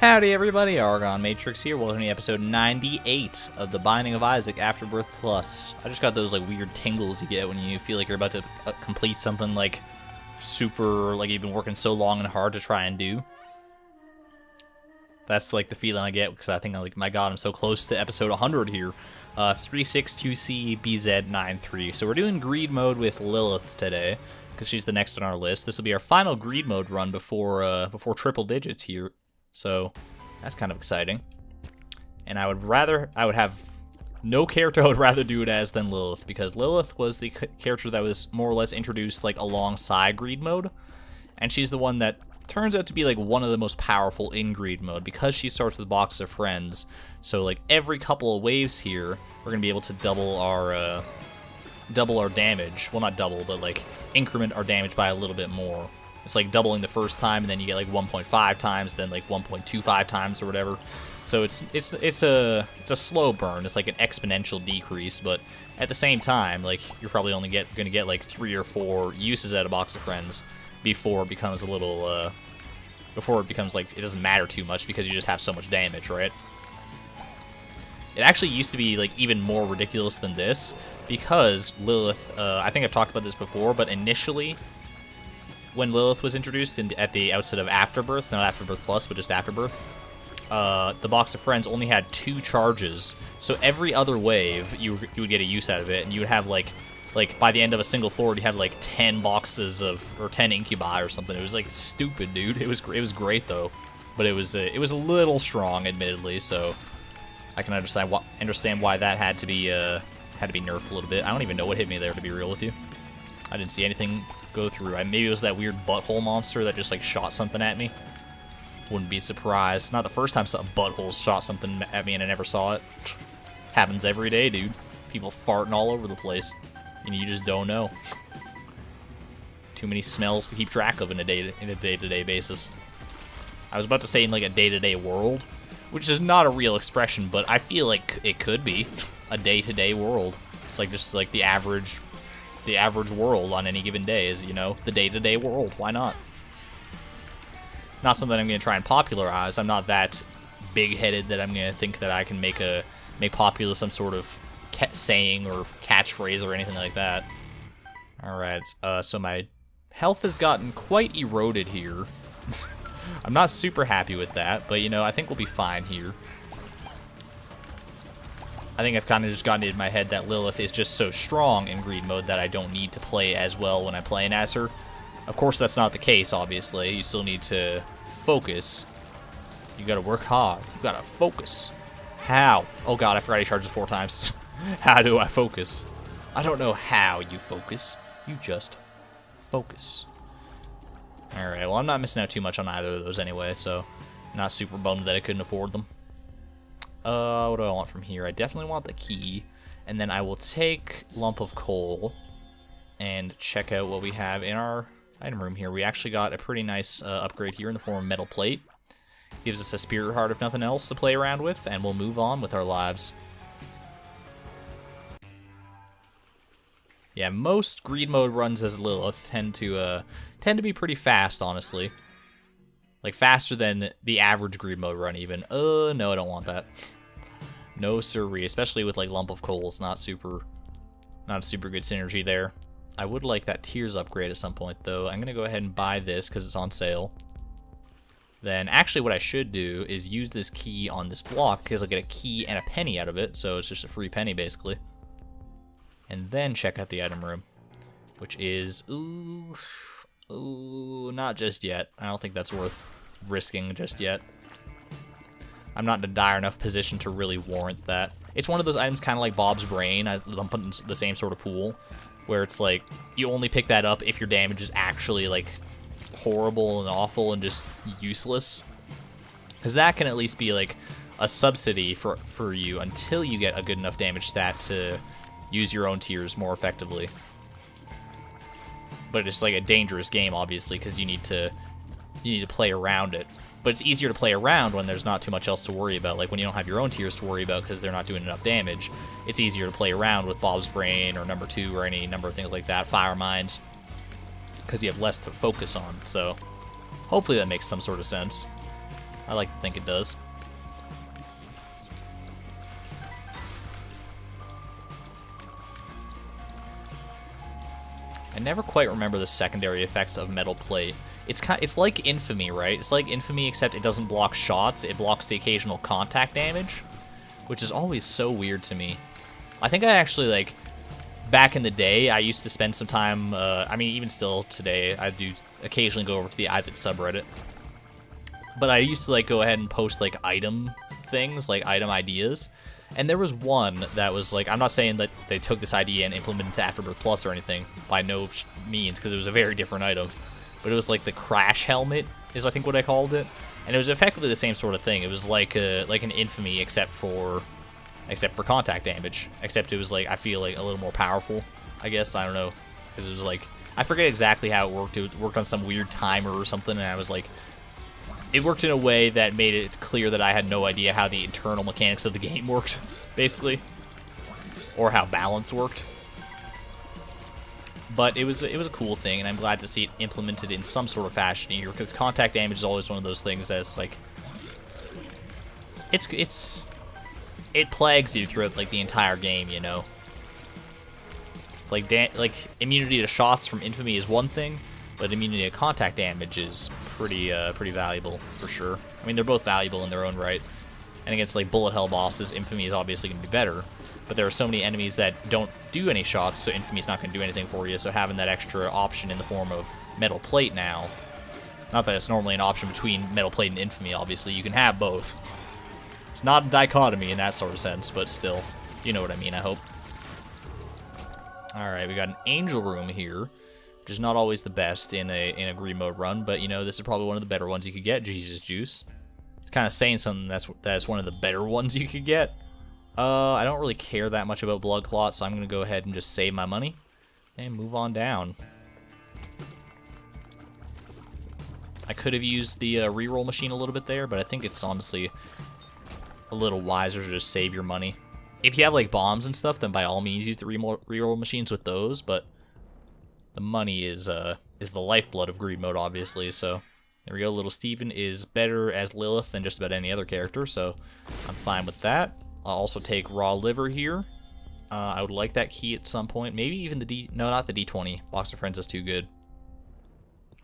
Howdy everybody, ArgonMatrix here, welcome to episode 98 of The Binding of Isaac Afterbirth Plus. I just got those like weird tingles you get when you feel like you're about to complete something like super, like you've been working so long and hard to try and do. That's like the feeling I get because I think, like, my god, I'm so close to episode 100 here. 362CBZ93. So we're doing greed mode with Lilith today because she's the next on our list. This will be our final greed mode run before triple digits here. So that's kind of exciting. And I would have no character I would rather do it as than Lilith, because Lilith was the character that was more or less introduced like alongside greed mode, and she's the one that turns out to be like one of the most powerful in greed mode because she starts with a box of friends. So like every couple of waves here, we're gonna be able to double our damage. Well, not double, but like increment our damage by a little bit more. It's like doubling the first time, and then you get like 1.5 times, then like 1.25 times or whatever. So it's a slow burn. It's like an exponential decrease, but at the same time, like you're probably only gonna get like 3 or 4 uses out of box of friends before it becomes a little before it becomes like it doesn't matter too much because you just have so much damage, right? It actually used to be like even more ridiculous than this because Lilith. I think I've talked about this before, but initially, when Lilith was introduced at the outset of Afterbirth, not Afterbirth Plus, but just Afterbirth, the box of friends only had 2 charges. So every other wave, you would get a use out of it, and you would have like by the end of a single floor, you had like 10 boxes or 10 incubi or something. It was like stupid, dude. It was great though, but it was a little strong, admittedly. So I can understand why that had to be nerfed a little bit. I don't even know what hit me there, to be real with you. I didn't see anything go through. Maybe it was that weird butthole monster that just like shot something at me. Wouldn't be surprised. Not the first time some butthole shot something at me and I never saw it. Happens every day, dude. People farting all over the place, and you just don't know. Too many smells to keep track of in a day-to-day basis. I was about to say in like a day-to-day world, which is not a real expression, but I feel like it could be a day-to-day world. It's like just like the average world on any given day is, you know, the day-to-day world. Why not? Not something I'm going to try and popularize. I'm not that big-headed that I'm going to think that I can make popular some sort of saying or catchphrase or anything like that. Alright, so my health has gotten quite eroded here. I'm not super happy with that, but, you know, I think we'll be fine here. I think I've kind of just gotten it in my head that Lilith is just so strong in greed mode that I don't need to play as well when I'm playing as her. Of course, that's not the case, obviously. You still need to focus. You gotta work hard. You gotta focus. How? Oh god, I forgot he charges 4 times. How do I focus? I don't know how you focus. You just focus. Alright, well, I'm not missing out too much on either of those anyway, so I'm not super bummed that I couldn't afford them. What do I want from here? I definitely want the key, and then I will take lump of coal and check out what we have in our item room here. We actually got a pretty nice upgrade here in the form of metal plate. Gives us a spirit heart if nothing else to play around with, and we'll move on with our lives. Yeah, most greed mode runs as Lilith tend to be pretty fast, honestly. Like faster than the average greed mode run even. No, I don't want that. No siree, especially with like lump of coal. It's not a super good synergy there. I would like that tears upgrade at some point though. I'm gonna go ahead and buy this because it's on sale. Then actually what I should do is use this key on this block because I'll get a key and a penny out of it, so it's just a free penny basically. And then check out the item room, which is ooh, not just yet. I don't think that's worth risking just yet. I'm not in a dire enough position to really warrant that. It's one of those items kind of like Bob's Brain. I'm putting in the same sort of pool, where it's like you only pick that up if your damage is actually like horrible and awful and just useless. Because that can at least be like a subsidy for you until you get a good enough damage stat to use your own tiers more effectively. But it's like a dangerous game, obviously, because you need to play around it. But it's easier to play around when there's not too much else to worry about. Like when you don't have your own tiers to worry about because they're not doing enough damage, it's easier to play around with Bob's Brain or number 2 or any number of things like that, Fire Mind, because you have less to focus on. So hopefully that makes some sort of sense. I like to think it does. I never quite remember the secondary effects of Metal Plate. It's like Infamy, right? It's like Infamy, except it doesn't block shots. It blocks the occasional contact damage, which is always so weird to me. I think I actually, like, back in the day, I used to spend some time, I mean, even still today, I do occasionally go over to the Isaac subreddit. But I used to, like, go ahead and post, like, item things, like, item ideas. And there was one that was, like, I'm not saying that they took this idea and implemented it to Afterbirth Plus or anything, by no means, because it was a very different item. But it was, like, the Crash Helmet, is I think what I called it. And it was effectively the same sort of thing. It was like an Infamy, except for contact damage. Except it was, like, I feel like a little more powerful, I guess. I don't know. Because it was, like, I forget exactly how it worked. It worked on some weird timer or something, and I was, like, it worked in a way that made it clear that I had no idea how the internal mechanics of the game worked, basically. Or how balance worked. But it was a cool thing, and I'm glad to see it implemented in some sort of fashion here, because contact damage is always one of those things that's, like, it plagues you throughout, like, the entire game, you know? It's like immunity to shots from Infamy is one thing, but immunity to contact damage is pretty valuable, for sure. I mean, they're both valuable in their own right. And against, like, bullet hell bosses, Infamy is obviously going to be better. But there are so many enemies that don't do any shots, so Infamy's not going to do anything for you. So having that extra option in the form of Metal Plate now, not that it's normally an option between Metal Plate and Infamy, obviously, you can have both. It's not a dichotomy in that sort of sense, but still, you know what I mean, I hope. Alright, we got an Angel Room here, which is not always the best in a Greed Mode run, but, you know, this is probably one of the better ones you could get, Jesus Juice. It's kind of saying something that's one of the better ones you could get. I don't really care that much about Blood Clot, so I'm going to go ahead and just save my money and move on down. I could have used the reroll machine a little bit there, but I think it's honestly a little wiser to just save your money. If you have, like, bombs and stuff, then by all means use the reroll machines with those, but the money is the lifeblood of Greed Mode, obviously, so there we go. Little Steven is better as Lilith than just about any other character, so I'm fine with that. I'll also take Raw Liver here. I would like that key at some point. Maybe even the no, not the D20. Box of Friends is too good.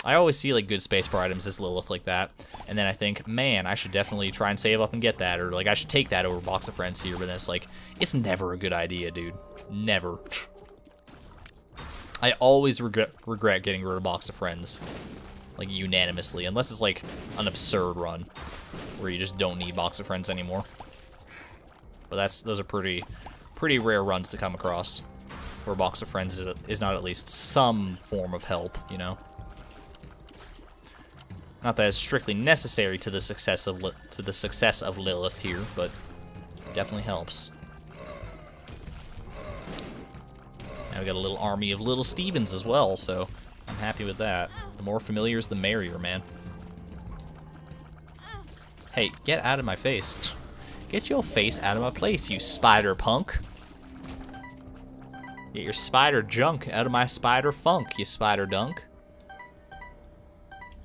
I always see, like, good spacebar items as Lilith like that, and then I think, man, I should definitely try and save up and get that, or, like, I should take that over Box of Friends here, but then it's like, it's never a good idea, dude. Never. I always regret getting rid of Box of Friends, like, unanimously, unless it's, like, an absurd run, where you just don't need Box of Friends anymore. But those are pretty rare runs to come across, where Box of Friends is not at least some form of help, you know. Not that it's strictly necessary to the success of Lilith here, but it definitely helps. Now we got a little army of little Stevens as well, so I'm happy with that. The more familiars, the merrier, man. Hey, get out of my face. Get your face out of my place, you spider punk. Get your spider junk out of my spider funk, you spider dunk.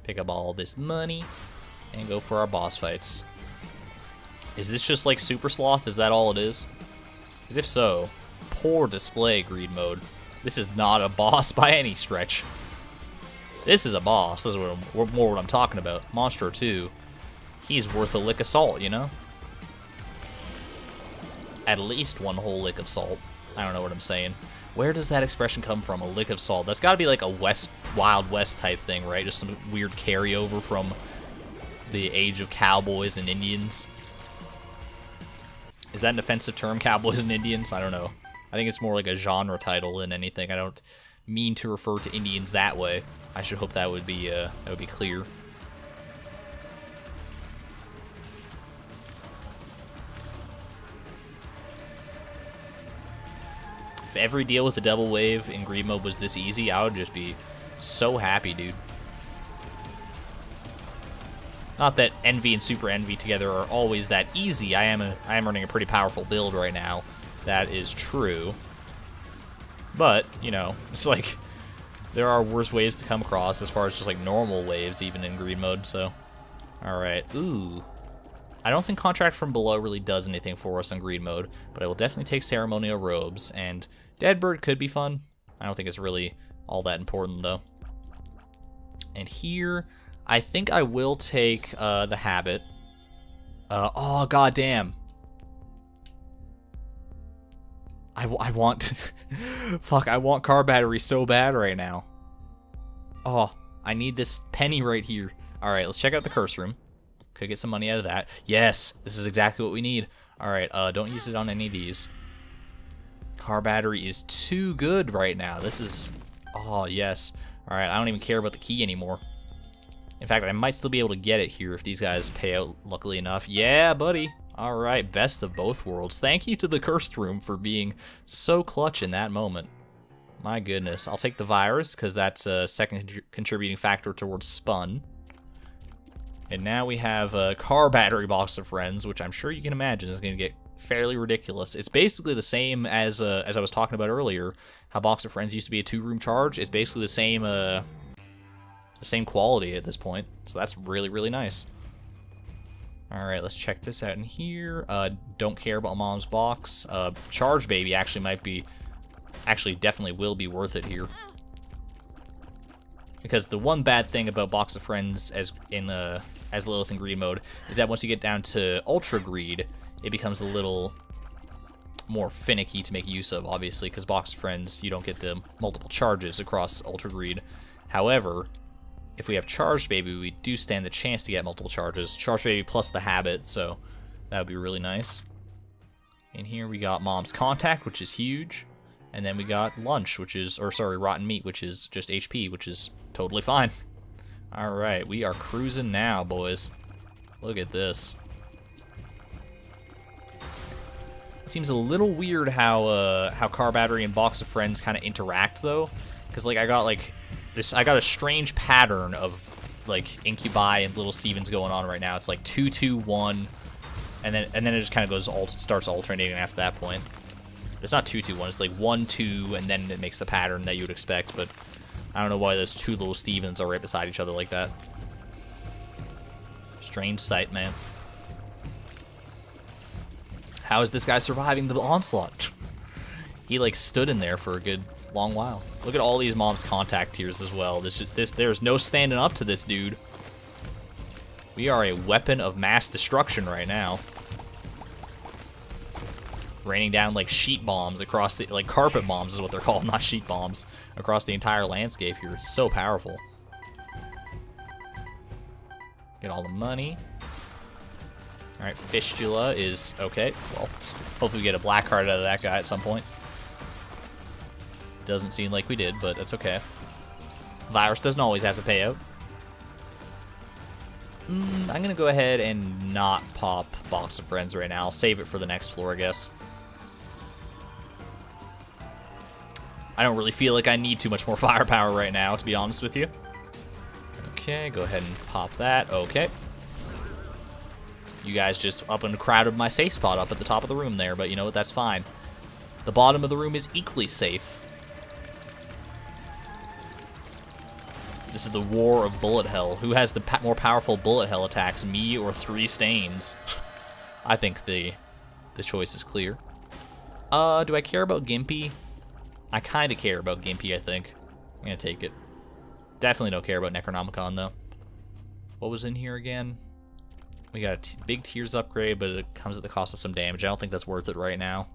Pick up all this money and go for our boss fights. Is this just like Super Sloth? Is that all it is? Because if so, poor display, Greed Mode. This is not a boss by any stretch. This is a boss. This is more what I'm talking about. Monstro 2. He's worth a lick of salt, you know? At least one whole lick of salt. I don't know what I'm saying. Where does that expression come from? A lick of salt. That's got to be like a Wild West type thing, right? Just some weird carryover from the age of cowboys and Indians. Is that an offensive term, cowboys and Indians? I don't know. I think it's more like a genre title than anything. I don't mean to refer to Indians that way. I should hope that would be clear. If every deal with the double wave in Greed Mode was this easy, I would just be so happy, dude. Not that Envy and Super Envy together are always that easy. I am running a pretty powerful build right now. That is true. But, you know, it's like there are worse waves to come across as far as just like normal waves even in Greed Mode, so. Alright. Ooh. I don't think Contract from Below really does anything for us on greed mode, but I will definitely take Ceremonial Robes, and Deadbird could be fun. I don't think it's really all that important, though. And here, I think I will take the Habit. Oh, goddamn. I want... Fuck, I want car battery so bad right now. Oh, I need this penny right here. Alright, let's check out the curse room. Could get some money out of that. Yes, this is exactly what we need. Alright, don't use it on any of these. Car battery is too good right now. This is... Oh, yes. Alright, I don't even care about the key anymore. In fact, I might still be able to get it here if these guys pay out, luckily enough. Yeah, buddy. Alright, best of both worlds. Thank you to the cursed room for being so clutch in that moment. My goodness. I'll take the virus, because that's a second contributing factor towards spun. And now we have a car battery box of friends, which I'm sure you can imagine is going to get fairly ridiculous. It's basically the same as I was talking about earlier, how box of friends used to be a 2-room charge. It's basically the same quality at this point. So that's really, really nice. Alright, let's check this out in here. Don't care about Mom's box. Charge Baby actually might be... Actually, definitely will be worth it here. Because the one bad thing about Box of Friends as Lilith in Greed mode is that once you get down to Ultra Greed, it becomes a little more finicky to make use of, obviously, because Box of Friends, you don't get the multiple charges across Ultra Greed. However, if we have Charged Baby, we do stand the chance to get multiple charges. Charged Baby plus the Habit, so that would be really nice. And here we got Mom's Contact, which is huge. And then we got Lunch, which is, or sorry, Rotten Meat, which is just HP, which is totally fine. Alright, we are cruising now, boys. Look at this. It seems a little weird how Car Battery and Box of Friends kind of interact, though. Because, like, I got a strange pattern of, like, Incubi and Little Stevens going on right now. It's like 2, 2, 1, and then it just kind of starts alternating after that point. It's not 2, 2, 1. It's like 1, 2, and then it makes the pattern that you would expect. But I don't know why those two Little Stevens are right beside each other like that. Strange sight, man. How is this guy surviving the onslaught? He like stood in there for a good long while. Look at all these Mom's Contact tiers as well. There's no standing up to this dude. We are a weapon of mass destruction right now. Raining down like sheet bombs across the, like carpet bombs is what they're called, not sheet bombs, across the entire landscape here. It's so powerful. Get all the money. Alright, Fistula is okay. Well, hopefully we get a black card out of that guy at some point. Doesn't seem like we did, but that's okay. Virus doesn't always have to pay out. I'm gonna go ahead and not pop Box of Friends right now. I'll save it for the next floor, I guess. I don't really feel like I need too much more firepower right now, to be honest with you. Okay, go ahead and pop that. Okay. You guys just up and crowded my safe spot up at the top of the room there, but you know what? That's fine. The bottom of the room is equally safe. This is the war of bullet hell. Who has the more powerful bullet hell attacks, me or 3 stains? I think the choice is clear. Do I care about Gimpy? I kind of care about Gimpy, I think. I'm going to take it. Definitely don't care about Necronomicon, though. What was in here again? We got a big Tears upgrade, but it comes at the cost of some damage. I don't think that's worth it right now.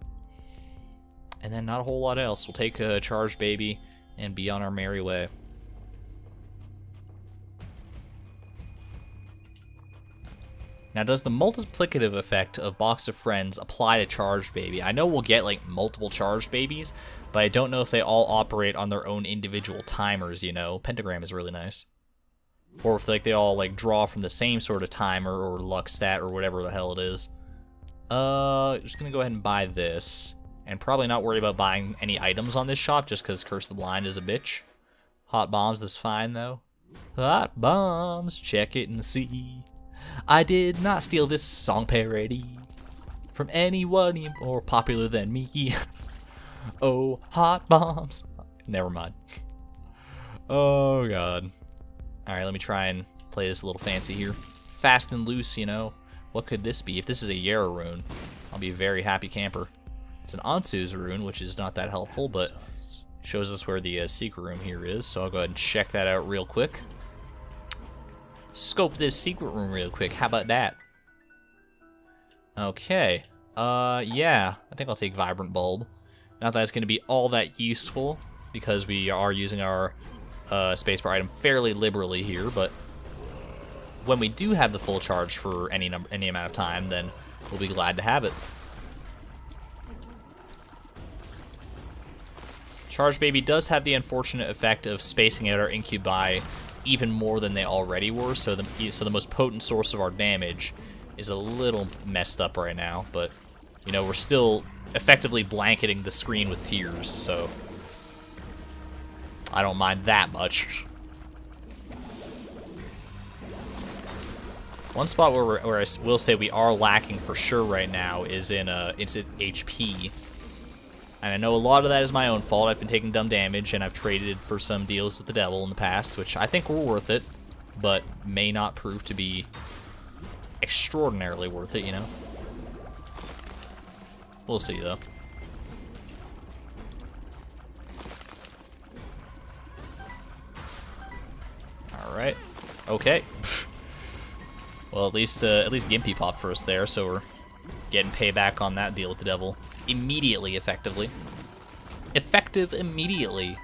And then not a whole lot else. We'll take a Charged Baby and be on our merry way. Now, does the multiplicative effect of Box of Friends apply to Charged Baby? I know we'll get, like, multiple Charged Babies, but I don't know if they all operate on their own individual timers, you know? Pentagram is really nice. Or if, like, they all, like, draw from the same sort of timer or luck stat or whatever the hell it is. Just gonna go ahead and buy this. And probably not worry about buying any items on this shop, just because Curse the Blind is a bitch. Hot Bombs is fine, though. Hot Bombs, check it and see. I did not steal this song parody from anyone more popular than me. Oh, Hot Bombs. Never mind. Oh, God. Alright, let me try and play this a little fancy here. Fast and loose, you know. What could this be? If this is a Yara rune, I'll be a very happy camper. It's an Ansu's rune, which is not that helpful, but shows us where the secret room here is. So I'll go ahead and check that out real quick. Scope this secret room real quick. How about that? Okay. Yeah. I think I'll take Vibrant Bulb. Not that it's going to be all that useful, because we are using our spacebar item fairly liberally here, but when we do have the full charge for any amount of time, then we'll be glad to have it. Charge Baby does have the unfortunate effect of spacing out our incubi even more than they already were, so the most potent source of our damage is a little messed up right now, but you know, we're still effectively blanketing the screen with tears, so I don't mind that much. One spot where I will say we are lacking for sure right now is in it's at HP. And I know a lot of that is my own fault. I've been taking dumb damage, and I've traded for some deals with the devil in the past, which I think were worth it, but may not prove to be extraordinarily worth it, you know? We'll see, though. Alright. Okay. Well, at least Gimpy popped for us there, so we're getting payback on that deal with the devil immediately, effectively. Effective immediately.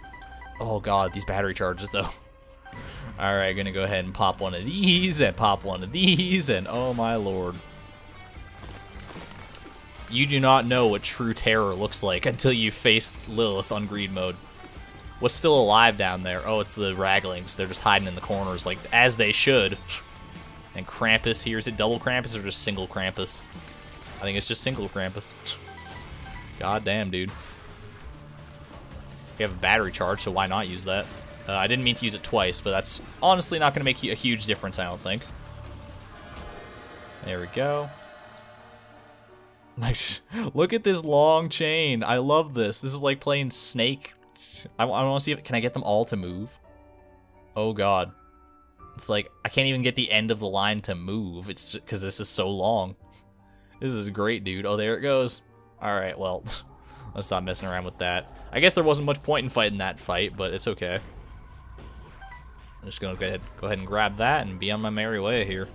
Oh god, these battery charges, though. Alright, gonna go ahead and pop one of these, and pop one of these, and oh my lord. You do not know what true terror looks like until you faced Lilith on greed mode. What's still alive down there? Oh, it's the Raglings. They're just hiding in the corners, like, as they should. And Krampus here. Is it double Krampus or just single Krampus? I think it's just single Krampus. God damn, dude. We have a battery charge, so why not use that? I didn't mean to use it twice, but that's honestly not going to make a huge difference, I don't think. There we go. Look at this long chain. I love this. This is like playing Snake. I want to see if... Can I get them all to move? Oh, God. It's like, I can't even get the end of the line to move. It's because this is so long. This is great, dude. Oh, there it goes. Alright, well, let's stop messing around with that. I guess there wasn't much point in fighting that fight, but it's okay. I'm just gonna go ahead and grab that and be on my merry way here.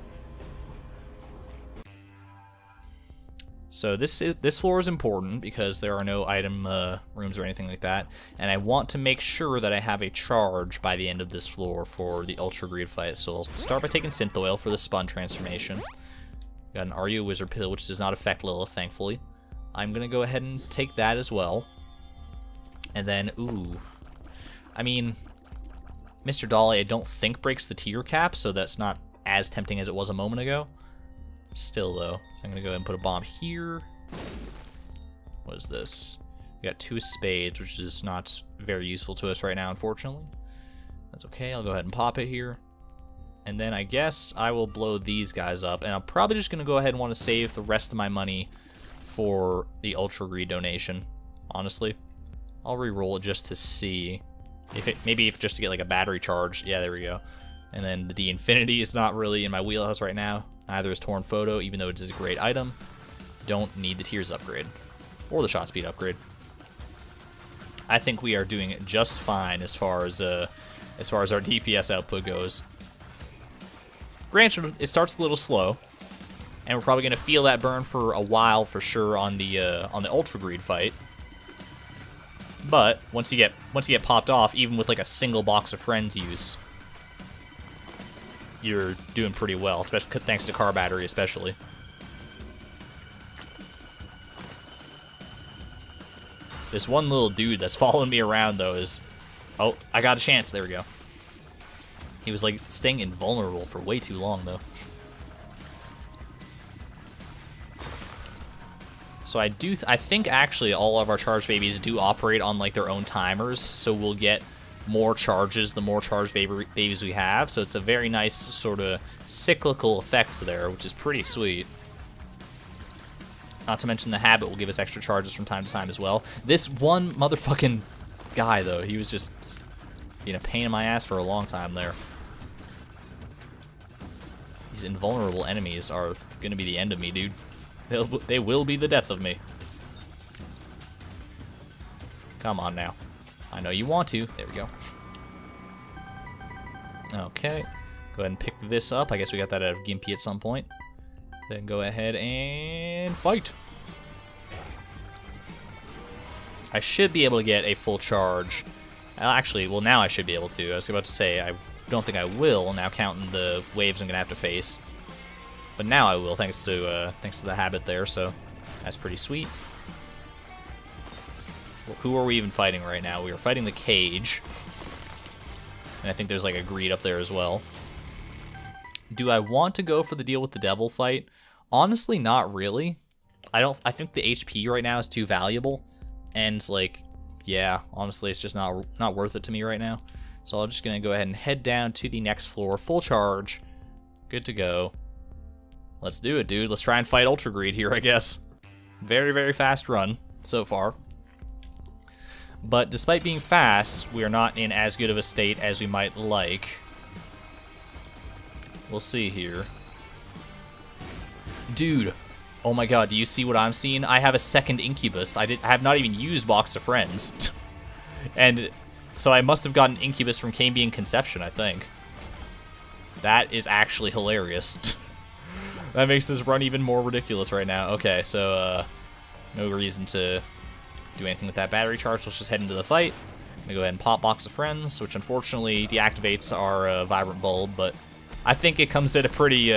So this floor is important because there are no item rooms or anything like that, and I want to make sure that I have a charge by the end of this floor for the Ultra Greed fight. So I'll start by taking Synth Oil for the Spun transformation. Got an RU Wizard Pill, which does not affect Lilith, thankfully. I'm gonna go ahead and take that as well. And then, ooh, I mean, Mr. Dolly I don't think breaks the tier cap, so that's not as tempting as it was a moment ago. Still, though. So I'm going to go ahead and put a bomb here. What is this? We got 2 spades, which is not very useful to us right now, unfortunately. That's okay. I'll go ahead and pop it here. And then I guess I will blow these guys up. And I'm probably just going to go ahead and want to save the rest of my money for the Ultra Greed donation, honestly. I'll re-roll it just to see. Maybe just to get like a battery charge. Yeah, there we go. And then the D-Infinity is not really in my wheelhouse right now. Neither is Torn Photo, even though it is a great item. Don't need the Tears upgrade. Or the Shot Speed upgrade. I think we are doing just fine as far as our DPS output goes. Granted, it starts a little slow. And we're probably going to feel that burn for a while for sure on the Ultra Greed fight. But once you get popped off, even with like a single box of friends use, you're doing pretty well, especially thanks to car battery, especially. This one little dude that's following me around though is, oh, I got a chance. There we go. He was like staying invulnerable for way too long though. So I think actually all of our charge babies do operate on like their own timers, so we'll get more charges the more charge babies we have. So it's a very nice sort of cyclical effect there, which is pretty sweet. Not to mention the habit will give us extra charges from time to time as well. This one motherfucking guy though, he was just being a pain in my ass for a long time there. These invulnerable enemies are gonna be the end of me, dude. They will be the death of me. Come on now. I know you want to. There we go. Okay. Go ahead and pick this up. I guess we got that out of Gimpy at some point. Then go ahead and fight. I should be able to get a full charge. Actually, well, now I should be able to. I was about to say, I don't think I will, now counting the waves I'm going to have to face. But now I will, thanks to the habit there, so that's pretty sweet. Well, who are we even fighting right now? We are fighting the cage. And I think there's like a greed up there as well. Do I want to go for the deal with the devil fight? Honestly, not really. I think the HP right now is too valuable. And like, yeah, honestly, it's just not worth it to me right now. So I'm just gonna go ahead and head down to the next floor, full charge, good to go. Let's do it, dude. Let's try and fight Ultra Greed here, I guess. Very, very fast run so far. But despite being fast, we are not in as good of a state as we might like. We'll see here. Dude, oh my god, do you see what I'm seeing? I have a second Incubus. I have not even used Box of Friends. And so I must have gotten Incubus from Cambion Conception, I think. That is actually hilarious. That makes this run even more ridiculous right now. Okay, so no reason to do anything with that battery charge. Let's just head into the fight. I'm gonna go ahead and pop Box of Friends, which unfortunately deactivates our Vibrant Bulb, but I think it comes at a pretty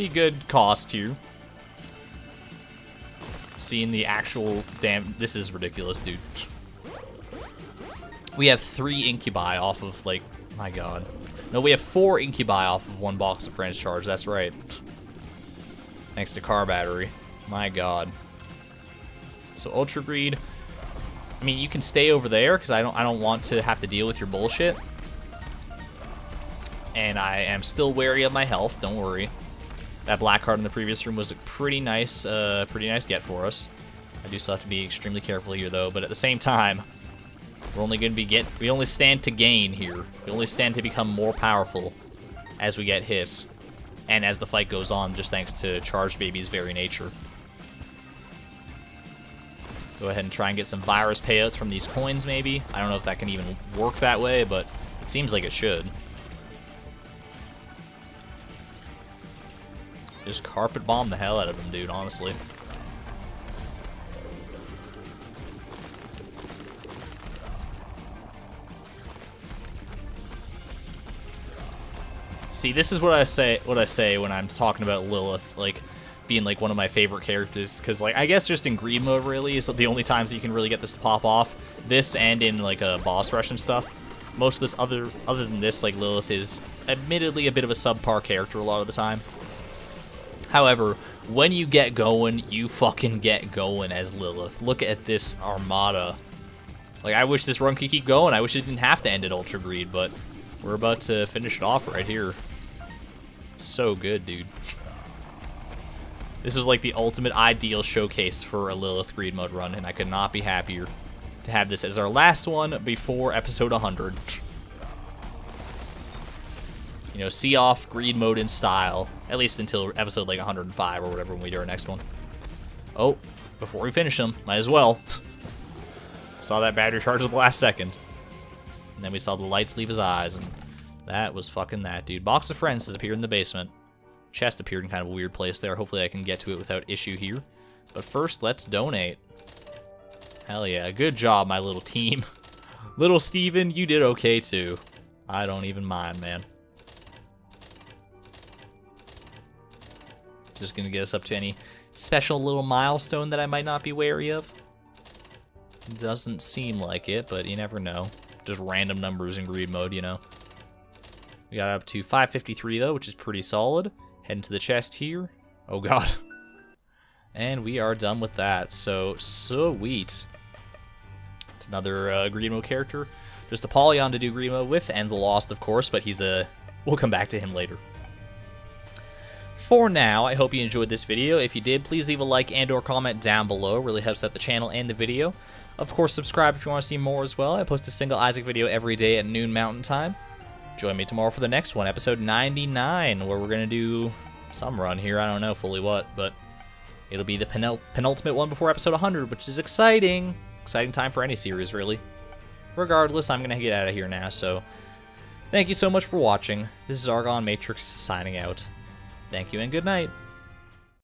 good cost here. Seeing the actual damn, this is ridiculous, dude. We have 3 Incubi off of, like, my god. No, we have 4 Incubi off of 1 Box of Friends charge, that's right. Thanks to car battery. My god. So Ultra Greed, I mean, you can stay over there because I don't want to have to deal with your bullshit. And I am still wary of my health, don't worry. That black card in the previous room was a pretty nice get for us. I do still have to be extremely careful here though, but at the same time, we're only going to be we only stand to gain here. We only stand to become more powerful as we get hit and as the fight goes on, just thanks to Charged Baby's very nature. Go ahead and try and get some virus payouts from these coins, maybe. I don't know if that can even work that way, but it seems like it should. Just carpet bomb the hell out of him, dude, honestly. See, this is what I say when I'm talking about Lilith, like, being, like, one of my favorite characters, because, like, I guess just in Greed mode, really, is the only times that you can really get this to pop off. This and in, like, a boss rush and stuff. Most of this, other than this, like, Lilith is admittedly a bit of a subpar character a lot of the time. However, when you get going, you fucking get going as Lilith. Look at this armada. Like, I wish this run could keep going. I wish it didn't have to end at Ultra Greed, but we're about to finish it off right here. So good, dude. This is like the ultimate ideal showcase for a Lilith Greed mode run, and I could not be happier to have this as our last one before episode 100. You know, see off Greed mode in style, at least until episode like 105 or whatever when we do our next one. Oh, before we finish them, might as well. Saw that battery charge at the last second. And then we saw the lights leave his eyes, and that was fucking that, dude. Box of Friends has appeared in the basement. Chest appeared in kind of a weird place there. Hopefully I can get to it without issue here. But first, let's donate. Hell yeah, good job, my little team. Little Steven, you did okay too. I don't even mind, man. Just gonna get us up to any special little milestone that I might not be wary of. Doesn't seem like it, but you never know. Just random numbers in Greed mode, you know. We got up to 553 though, which is pretty solid. Heading to the chest here. Oh god. And we are done with that. So sweet. It's another Greed mode character. Just Apollyon to do Greed mode with, and the Lost, of course, but he's we'll come back to him later. For now, I hope you enjoyed this video. If you did, please leave a like and or comment down below. It really helps out the channel and the video. Of course, subscribe if you want to see more as well. I post a single Isaac video every day at noon Mountain Time. Join me tomorrow for the next one, episode 99, where we're going to do some run here. I don't know fully what, but it'll be the penultimate one before episode 100, which is exciting. Exciting time for any series, really. Regardless, I'm going to get out of here now, so thank you so much for watching. This is ArgonMatrix signing out. Thank you and good night.